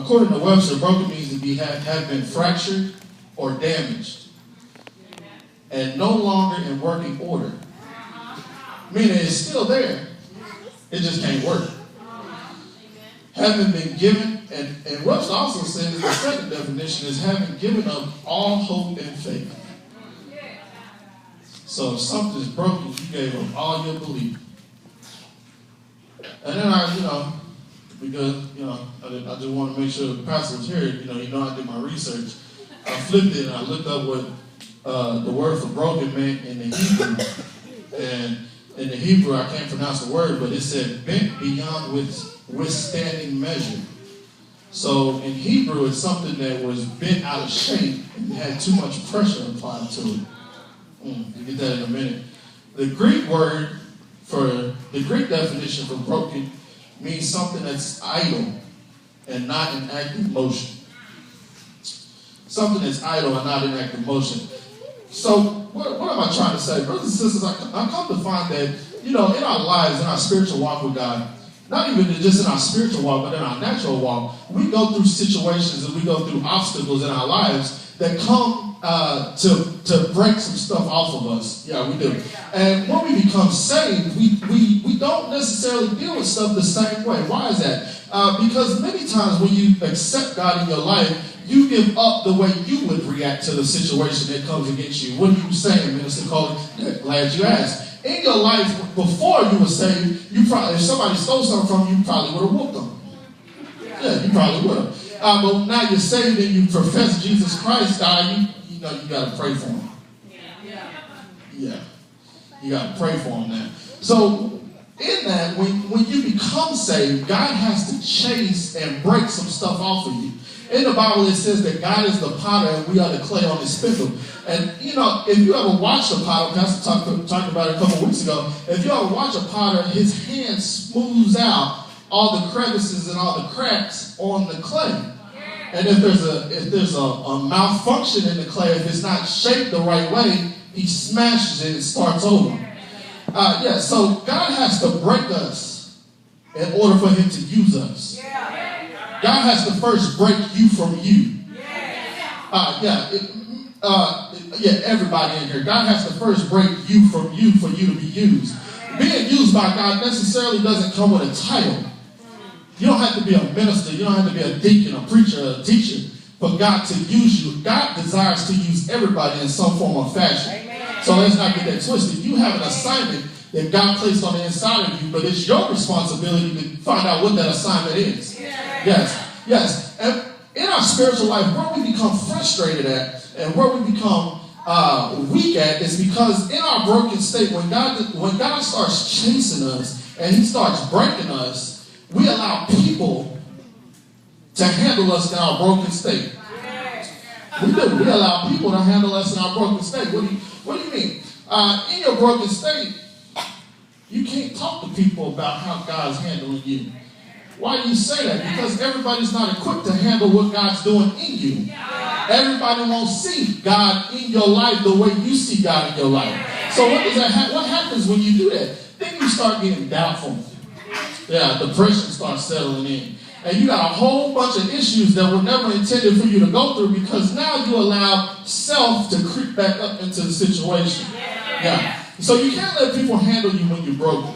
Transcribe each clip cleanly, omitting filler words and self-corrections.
according to Webster, broken means to have been fractured or damaged and no longer in working order. Meaning it's still there. It just can't work. Having been given, and Webster also says the second definition is having given up all hope and faith. So if something's broken, you gave up all your belief. And then because, I just want to make sure the pastor was here, I did my research. I flipped it and I looked up what the word for broken meant in the Hebrew. And in the Hebrew, I can't pronounce the word, but it said bent beyond withstanding measure. So in Hebrew, it's something that was bent out of shape and had too much pressure applied to it. We'll get that in a minute. The Greek definition for broken means something that's idle and not in active motion. Something that's idle and not in active motion. So what am I trying to say? Brothers and sisters, I come to find that, in our lives, in our spiritual walk with God, not even just in our spiritual walk, but in our natural walk, we go through situations and we go through obstacles in our lives that come to break some stuff off of us. Yeah, we do. And when we become saved, we don't necessarily deal with stuff the same way. Why is that? Because many times when you accept God in your life, you give up the way you would react to the situation that comes against you. What are you saying, Minister Coley? Glad you asked. In your life, before you were saved, if somebody stole something from you, you probably would have whooped them. Yeah, you probably would have. But now you're saved and you profess Jesus Christ, you got to pray for him. Yeah. You got to pray for him now. So in that, when you become saved, God has to chase and break some stuff off of you. In the Bible, it says that God is the potter and we are the clay on his spindle. And, if you ever watch a potter, Pastor talked about it a couple weeks ago, if you ever watch a potter, his hand smooths out all the crevices and all the cracks on the clay. And if there's a malfunction in the clay, if it's not shaped the right way, he smashes it and starts over. So God has to break us in order for him to use us. God has to first break you from you. Everybody in here. God has to first break you from you for you to be used. Being used by God necessarily doesn't come with a title. You don't have to be a minister. You don't have to be a deacon, a preacher, a teacher for God to use you. God desires to use everybody in some form or fashion. Amen. So let's not get that twisted. You have an assignment that God placed on the inside of you, but it's your responsibility to find out what that assignment is. Yes. And in our spiritual life, where we become frustrated at and where we become weak at is because in our broken state, when God starts chasing us and he starts breaking us, we allow people to handle us in our broken state. We do. We allow people to handle us in our broken state. What do you mean? In your broken state, you can't talk to people about how God's handling you. Why do you say that? Because everybody's not equipped to handle what God's doing in you. Everybody won't see God in your life the way you see God in your life. So what happens when you do that? Then you start getting doubtful. Depression starts settling in. And you got a whole bunch of issues that were never intended for you to go through because now you allow self to creep back up into the situation. So you can't let people handle you when you're broken.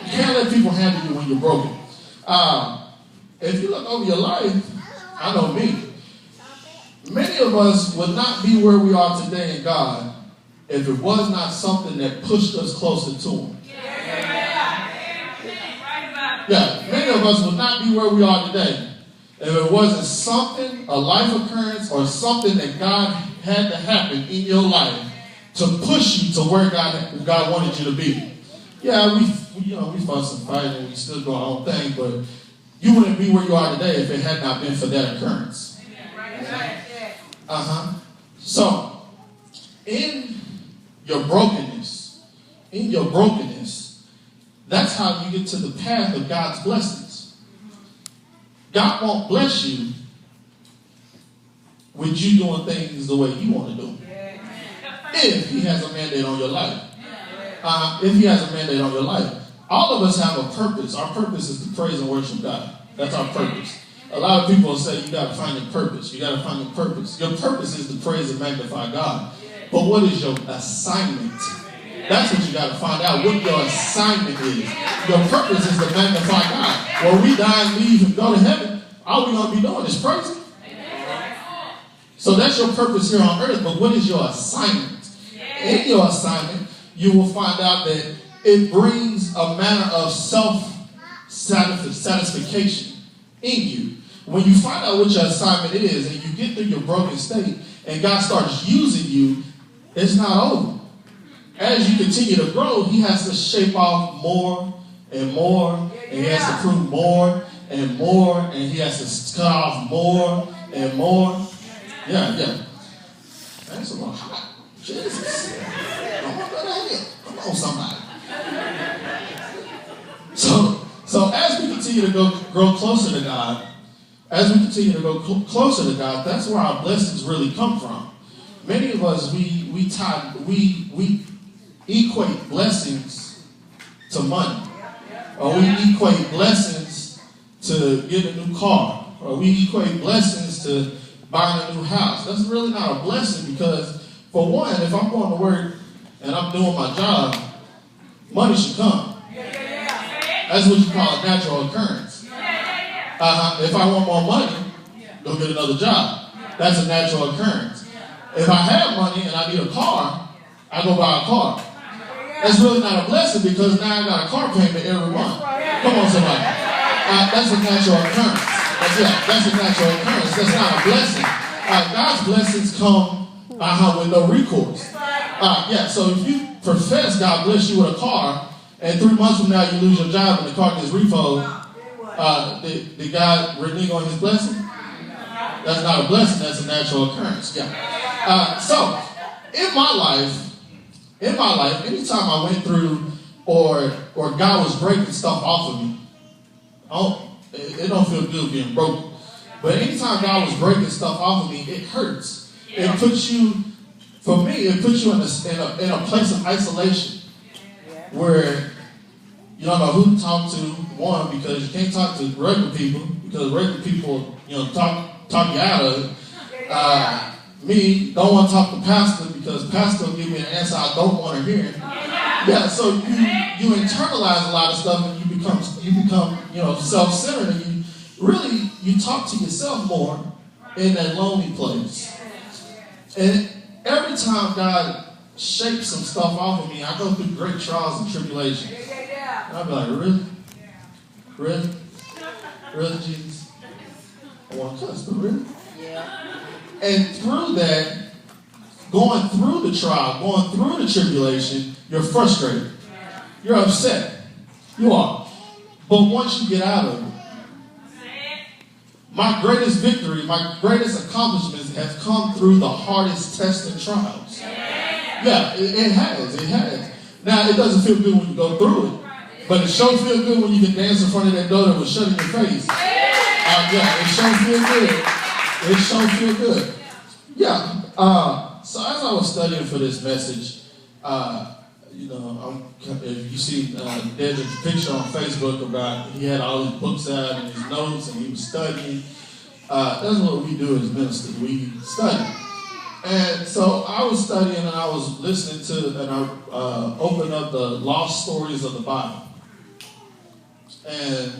You can't let people handle you when you're broken. If you look over your life, I know me. Many of us would not be where we are today in God if it was not something that pushed us closer to him. Many of us would not be where we are today if it wasn't something, a life occurrence, or something that God had to happen in your life to push you to where God wanted you to be. We fuss and fight and we still do our own thing, but you wouldn't be where you are today if it had not been for that occurrence. So, in your brokenness, that's how you get to the path of God's blessings. God won't bless you with you doing things the way you want to do them. If he has a mandate on your life. All of us have a purpose. Our purpose is to praise and worship God. That's our purpose. A lot of people say you got to find your purpose. You got to find your purpose. Your purpose is to praise and magnify God. But what is your assignment? That's what you got to find out, what your assignment is. Your purpose is to magnify God. When we die and leave and go to heaven, all we're going to be doing is praising. So that's your purpose here on earth, but what is your assignment? In your assignment, you will find out that it brings a manner of self-satisfaction in you. When you find out what your assignment is and you get through your broken state and God starts using you, it's not over. As you continue to grow, he has to shape off more and more, and he has to prove more and more, and he has to cut off more and more. Yeah. That's a little hot. Jesus. Come on, go to hell. Come on, somebody. So as we continue to grow closer to God, that's where our blessings really come from. Many of us, we equate blessings to money, or we equate blessings to getting a new car, or we equate blessings to buying a new house. That's really not a blessing because, for one, if I'm going to work and I'm doing my job, money should come. That's what you call a natural occurrence. If I want more money, go get another job. That's a natural occurrence. If I have money and I need a car, I go buy a car. That's really not a blessing because now I got a car payment every month. Come on, somebody. That's a natural occurrence. That's a natural occurrence. That's not a blessing. God's blessings come with no recourse. So if you profess God bless you with a car, and 3 months from now you lose your job and the car gets repoed, did God renege on his blessing? That's not a blessing. That's a natural occurrence. So in my life, anytime I went through or God was breaking stuff off of me, it don't feel good being broken. But anytime God was breaking stuff off of me, it hurts. It puts you in a place of isolation where you don't know who to talk to. One, because you can't talk to regular people because regular people, talk you out of it. Me, don't want to talk to pastor because pastor will give me an answer I don't want to hear. So you internalize a lot of stuff and you become self-centered and you talk to yourself more in that lonely place. And every time God shakes some stuff off of me, I go through great trials and tribulations. And I'll be like, really? Really? Really, Jesus? I want to cuss, but really? And through that, going through the trial, going through the tribulation, you're frustrated. You're upset. You are. But once you get out of it, my greatest victory, my greatest accomplishments have come through the hardest tests and trials. It has. Now, it doesn't feel good when you go through it, but it sure feels good when you can dance in front of that door that was shut in your face. It sure feels good. It sure feels good. So as I was studying for this message, if you see, there's a picture on Facebook about he had all his books out and his notes and he was studying. That's what we do as ministers. We study. And so I was studying and I was listening to, and I opened up the lost stories of the Bible. And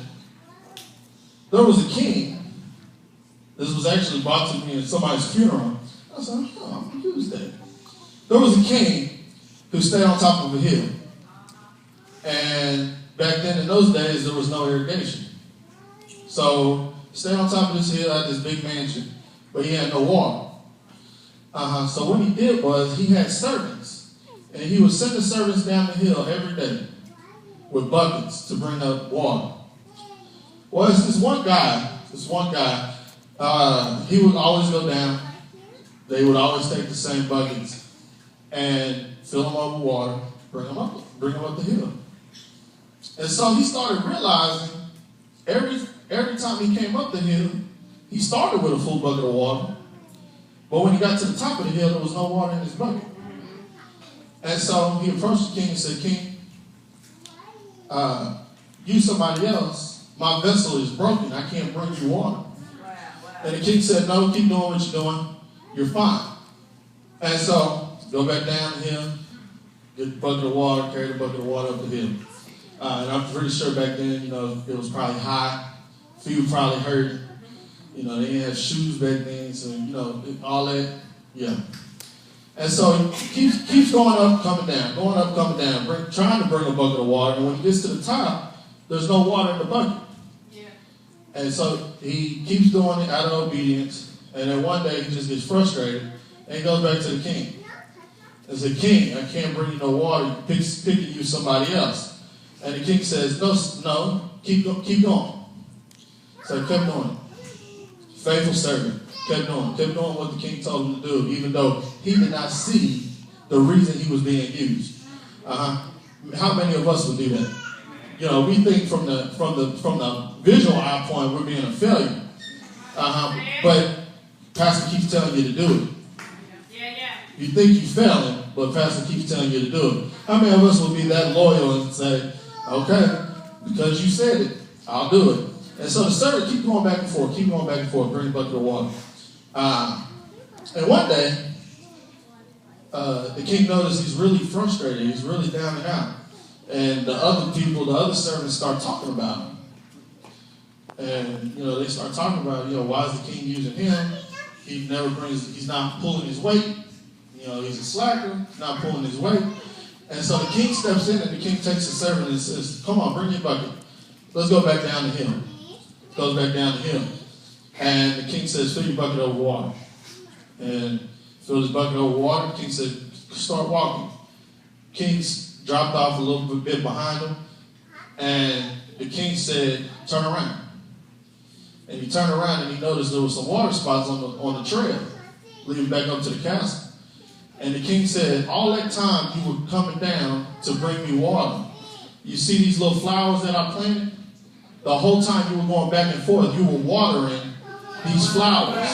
there was a king. This was actually brought to me at somebody's funeral. I said, I'm going to use that. There was a king who stayed on top of a hill. And back then, in those days, there was no irrigation. So he stayed on top of this hill at this big mansion, but he had no water. So what he did was he had servants, and he would send the servants down the hill every day with buckets to bring up water. Well, it's this one guy, he would always go down. They would always take the same buckets and fill them up with water, bring them up the hill. And so he started realizing every time he came up the hill, he started with a full bucket of water. But when he got to the top of the hill, there was no water in his bucket. And so he approached the king and said, King, use somebody else. My vessel is broken. I can't bring you water. And the king said, no, keep doing what you're doing. You're fine. And so, go back down to him, get the bucket of water, carry the bucket of water up to him. And I'm pretty sure back then, it was probably hot. Feet probably hurt. They didn't have shoes back then, so, all that. Yeah. And so he keeps going up, coming down, trying to bring a bucket of water. And when he gets to the top, there's no water in the bucket. Yeah. And so he keeps doing it out of obedience. And then one day he just gets frustrated and he goes back to the king. And says, King, I can't bring you no water. Picking you somebody else. And the king says, no, keep going. So he kept doing it. Faithful servant. Kept doing what the king told him to do, even though he did not see the reason he was being used. How many of us would do that? We think from the visual eye point we're being a failure. But pastor keeps telling you to do it. You think you're failing, but pastor keeps telling you to do it. How many of us will be that loyal and say, okay, because you said it, I'll do it. And so the servant keep going back and forth, bring a bucket of water. And one day, the king noticed he's really frustrated. He's really down and out. And the other servants start talking about him. And, they start talking about, why is the king using him? He's not pulling his weight. He's a slacker, not pulling his weight. And so the king steps in and the king takes the servant and says, come on, bring your bucket. Let's go back down to him. Goes back down to him. And the king says, fill your bucket over water. And filled his bucket over water. The king said, start walking. King's dropped off a little bit behind him. And the king said, turn around. And he turned around and he noticed there were some water spots on the trail leading back up to the castle. And the king said, all that time you were coming down to bring me water. You see these little flowers that I planted? The whole time you were going back and forth, you were watering these flowers.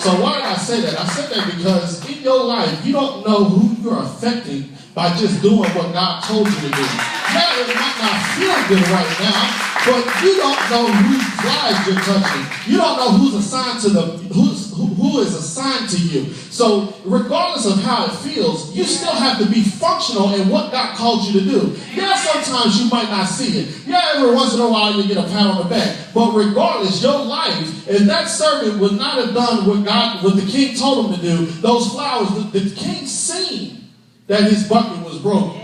So why did I say that? I said that because in your life, you don't know who you're affecting by just doing what God told you to do. Yeah, it might not feel good right now, but you don't know whose lives you're touching. You don't know who's assigned to who is assigned to you. So regardless of how it feels, you still have to be functional in what God called you to do. Yeah, sometimes you might not see it. Yeah, every once in a while you get a pat on the back. But regardless, your life, if that servant would not have done what the king told him to do, those flowers, the king seen that his bucket was broken.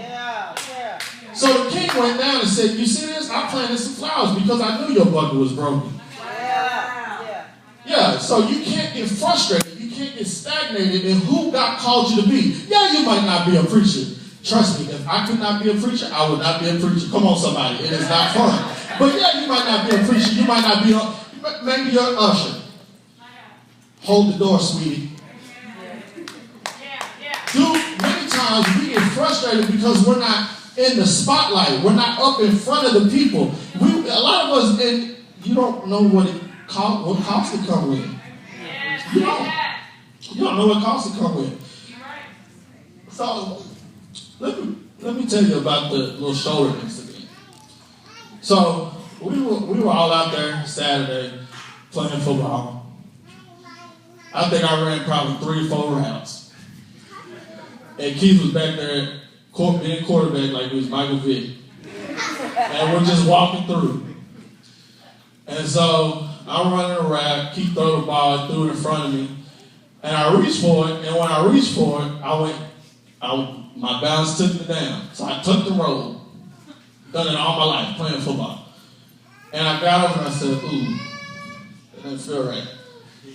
So the king went down and said, you see this? I planted some flowers because I knew your bucket was broken. Yeah, so you can't get frustrated. You can't get stagnated in who God called you to be. Yeah, you might not be a preacher. Trust me, if I could not be a preacher, I would not be a preacher. Come on, somebody. It is not fun. But yeah, you might not be a preacher. You might not be maybe you're an usher. Hold the door, sweetie. Dude, many times we get frustrated because we're not in the spotlight. We're not up in front of the people. A lot of us, and you don't know what costs to come with. You don't know what costs to come with. So let me tell you about the little shoulder incident. So we were all out there Saturday playing football. I think I ran probably 3 or 4 routes. And Keith was back there being quarterback like he was Michael Vick. And we're just walking through. And so I'm running a route, Keith threw the ball, threw it in front of me. And I reached for it, and when I reached for it, my balance took me down. So I took the road. Done it all my life, playing football. And I got up and I said, ooh, that didn't feel right.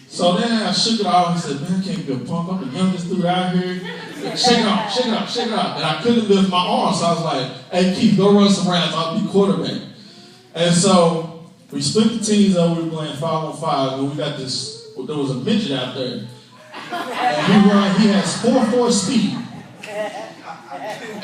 So then I shook it off and said, man, I can't be a punk. I'm the youngest dude out here. Shake it off, shake it off, shake it off. And I couldn't lift my arm, so I was like, hey, Keith, go run some rounds. I'll be quarterback. And so we split the teams up. We were playing 5-on-5, and we got this, there was a midget out there. And he has 4.4 speed.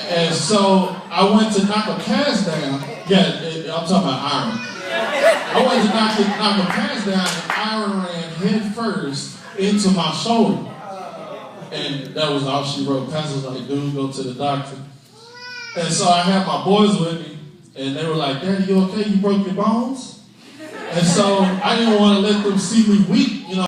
And so I went to knock a pass down. Yeah, I'm talking about Iron. I went to knock a pass down, and Iron ran head first into my shoulder. And that was all she wrote. Pastor was like, dude, go to the doctor. And so I had my boys with me, and they were like, Daddy, you okay? You broke your bones? And so I didn't want to let them see me weak,